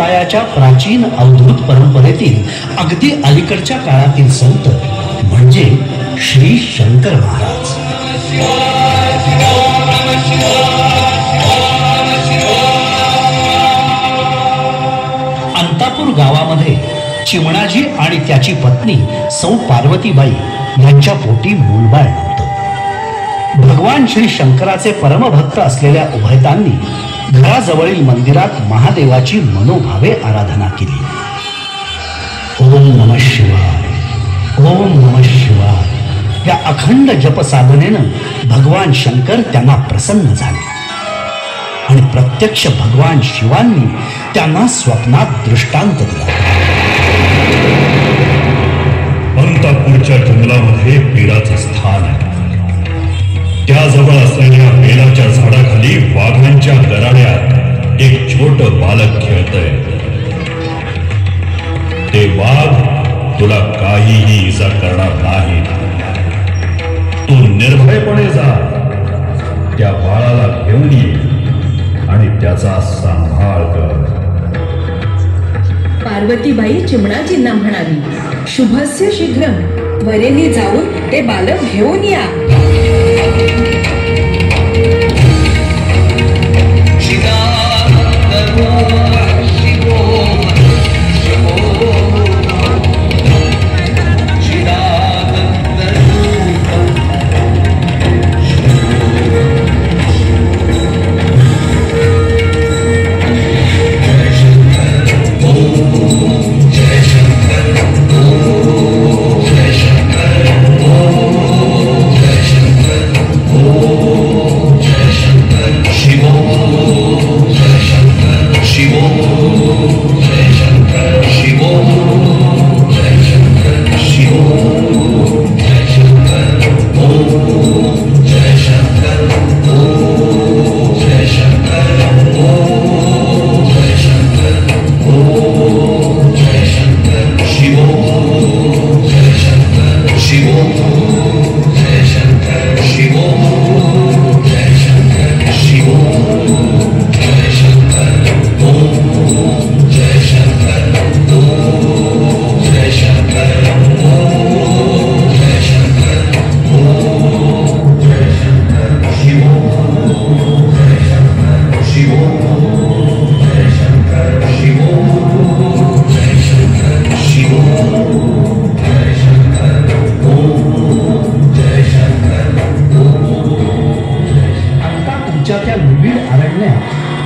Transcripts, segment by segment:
संप्रदायाच्या प्राचीन अवधूत परंपरेतील अगदी अलीकडच्या काळातील संत म्हणजे श्री शंकर महाराज. अंतापूर गावामध्ये चिमणाजी आणि त्याची पत्नी सौ पार्वतीबाई यांच्या पोटी मूलबाळ नव्हतं. भगवान श्री शंकराचे परमभक्त असलेल्या उभयतांनी घराजवळील मंदिरात महादेवाची मनोभावे आराधना केली. ओम नमः शिवाय, ओम नमः शिवाय या अखंड जप साधनेनं भगवान शंकर त्यांना प्रसन्न झाले आणि प्रत्यक्ष भगवान शिवांनी त्यांना स्वप्नात दृष्टांत दिला. अंतापूरच्या जंगलामध्ये पीराचं स्थान आहे. त्याजवळ असलेल्या बेलाच्या झाडाखाली वाघांच्या गराड्यात एक छोट बालक खेळतय. ते वाघ तुला काहीही इजा करणार नाही. तू निर्भयपणे जा, त्या बाळाला घेऊन ये आणि त्याचा सांभाळ कर. पार्वतीबाई चिमणाजींना म्हणाली, शुभस्य शीघ्रम, त्वरेने जाऊन ते बालक घेऊन या.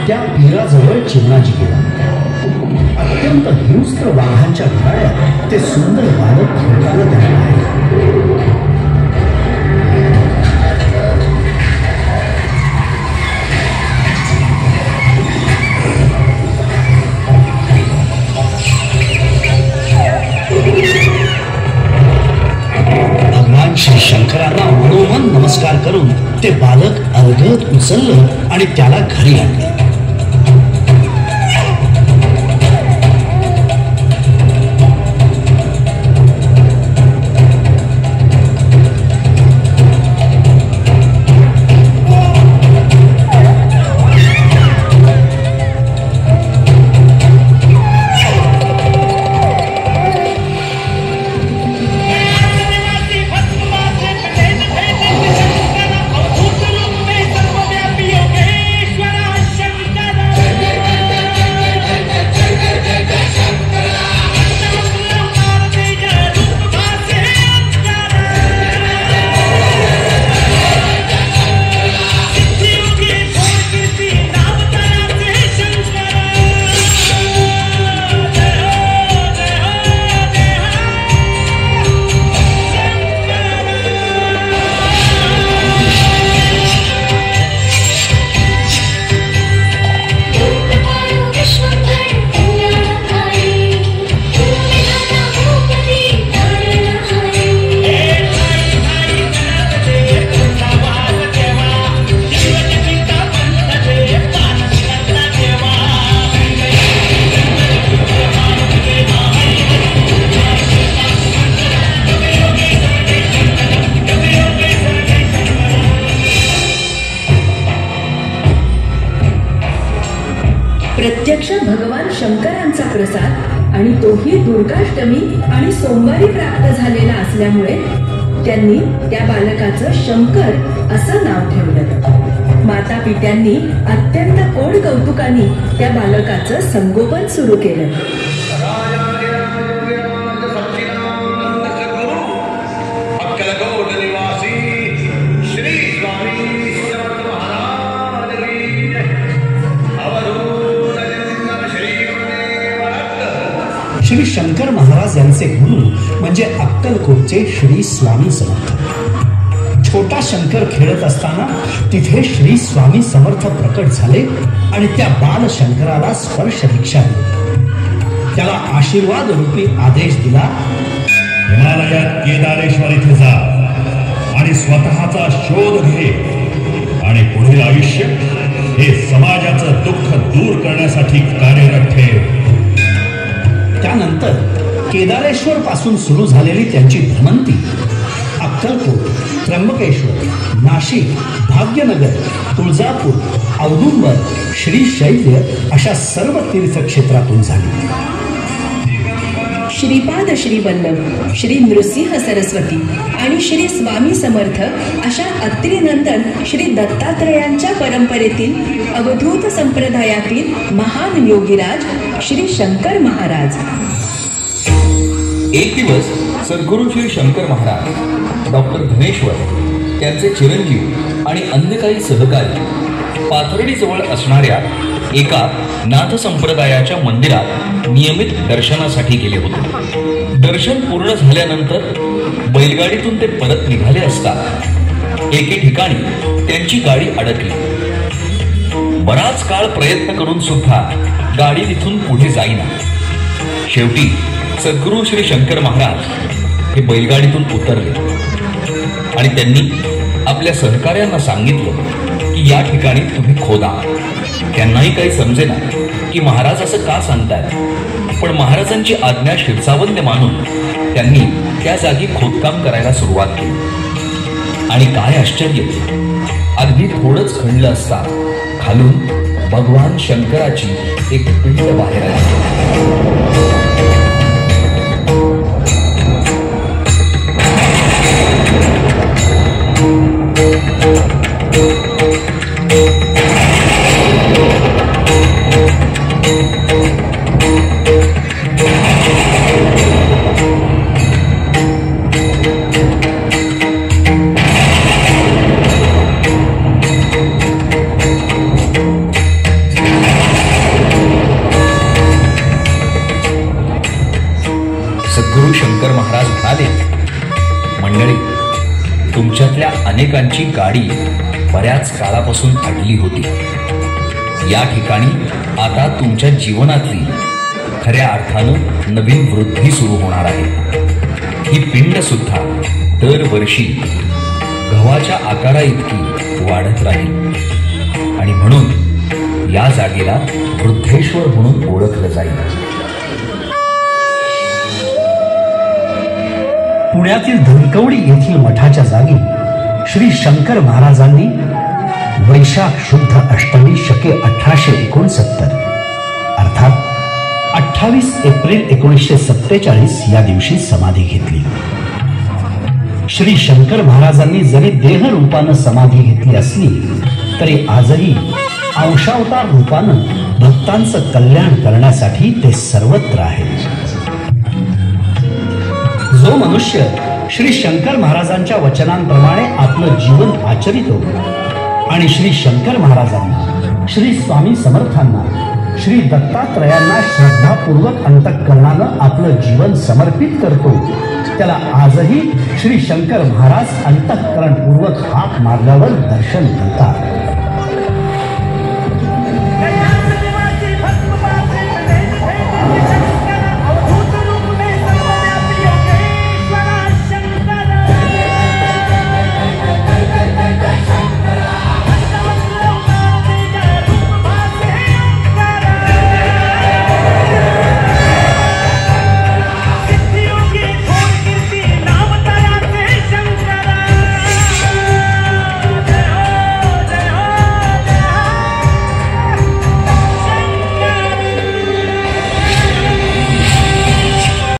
त्या पीराजवळ चिमणाजी गेला. अत्यंत हिंस्त्र वाघांच्या घराड्यात ते सुंदर बालक खेळताना त्याला पाहिले. भगवान श्री शंकरांना मनोमन नमस्कार करून ते बालक अर्धवट उचललं आणि त्याला घरी आणले. प्रत्यक्ष भगवान शंकरांचा प्रसाद आणि तोही दुर्गाष्टमी आणि सोमवारी प्राप्त झालेला असल्यामुळे त्यांनी त्या बालकाचं शंकर असं नाव ठेवलं. माता पित्यांनी अत्यंत कोड कौतुकाने त्या बालकाचं संगोपन सुरू केलं. श्री शंकर महाराज यांचे गुरु म्हणजे अक्कलकोटचे श्री स्वामी समर्थ. छोटा शंकर खेळत असताना तिथे श्री स्वामी समर्थ प्रकट झाले आणि त्या बाल शंकराला स्पर्श दीक्षा दिली. त्याला आशीर्वाद रूपी आदेश दिला, हिमालयात केदारेश्वर इथे जा आणि स्वतःचा शोध घे आणि पुढील आयुष्य हे समाजाचं दुःख दूर करण्यासाठी कार्यरत ठेव. त्यानंतर केदारेश्वर पासून सुरू झालेली त्यांची भ्रमंती अक्कलकोट, त्र्यंबकेश्वर, नाशिक, भाग्यनगर, तुळजापूर, औदुंबर, श्रीशैल्य अशा सर्व तीर्थक्षेत्रातून झाली. श्रीपाद श्री वल्लभ, श्री नृसिंह सरस्वती आणि श्री स्वामी समर्थ अशा अत्रिनंदन श्री दत्तात्रयांच्या परंपरेतील अवधूत संप्रदायातील महान योगीराज श्री शंकर महाराज. एक दिवस सद्गुरू श्री शंकर महाराज, डॉक्टर धनेश्वर, त्यांचे चिरंजीव आणि अन्य काही सहकारी पाथर्डीजवळ असणाऱ्या एका नाथ संप्रदायाच्या मंदिरात नियमित दर्शनासाठी गेले होते. दर्शन पूर्ण झाल्यानंतर बैलगाडीतून ते परत निघाले असता एके ठिकाणी त्यांची गाडी अडकली. बराच काळ प्रयत्न करून सुद्धा गाडी तिथून पुढे जाईना. शेवटी सद्गुरू श्री शंकर महाराज हे बैलगाडीतून उतरले आणि त्यांनी आपल्या सहकार्यांना सांगितलं की या ठिकाणी तुम्ही खोदा. त्यांनाही काही समजेना की महाराज असं का सांगतायत, पण महाराजांची आज्ञा शिरसावंत मानून त्यांनी त्या जागी खोदकाम करायला सुरुवात केली. आणि काय आश्चर्य, अगदी थोडंच खणलं असता खालून भगवान शंकराची एक पिंड बाहेर आली. सद्गुरू शंकर महाराज म्हणाले, मंडळी, तुमच्यातल्या अनेकांची गाडी बऱ्याच काळापासून अडली होती. या ठिकाणी आता तुमच्या जीवनातली खऱ्या अर्थानं नवीन वृद्धी सुरू होणार आहे. ही पिंड सुद्धा दरवर्षी गव्हाच्या आकारा इतकी वाढत राहील आणि म्हणून या जागेला वृद्धेश्वर म्हणून ओळखलं जाईल. पुण्यातील धनकवडी येथील मठाच्या जागी श्री शंकर महाराजांनी वैशाख शुद्ध अष्टमी शके 1869 अर्थात 28 एप्रिल 1947 या दिवशी समाधी घेतली. श्री शंकर महाराजांनी जरी देह रूपानं समाधी घेतली असली तरी आजही अंशावतार रूपानं भक्तांचं कल्याण करण्यासाठी ते सर्वत्र आहेत. जो मनुष्य श्री शंकर महाराजांच्या वचनांप्रमाणे आपलं जीवन आचरितो आणि श्री शंकर महाराजांना, श्री स्वामी समर्थांना, श्री दत्तात्रयांना श्रद्धापूर्वक अंतःकरणानं आपलं जीवन समर्पित करतो, त्याला आजही श्री शंकर महाराज अंतःकरणपूर्वक हाक मार्गावर दर्शन देतात.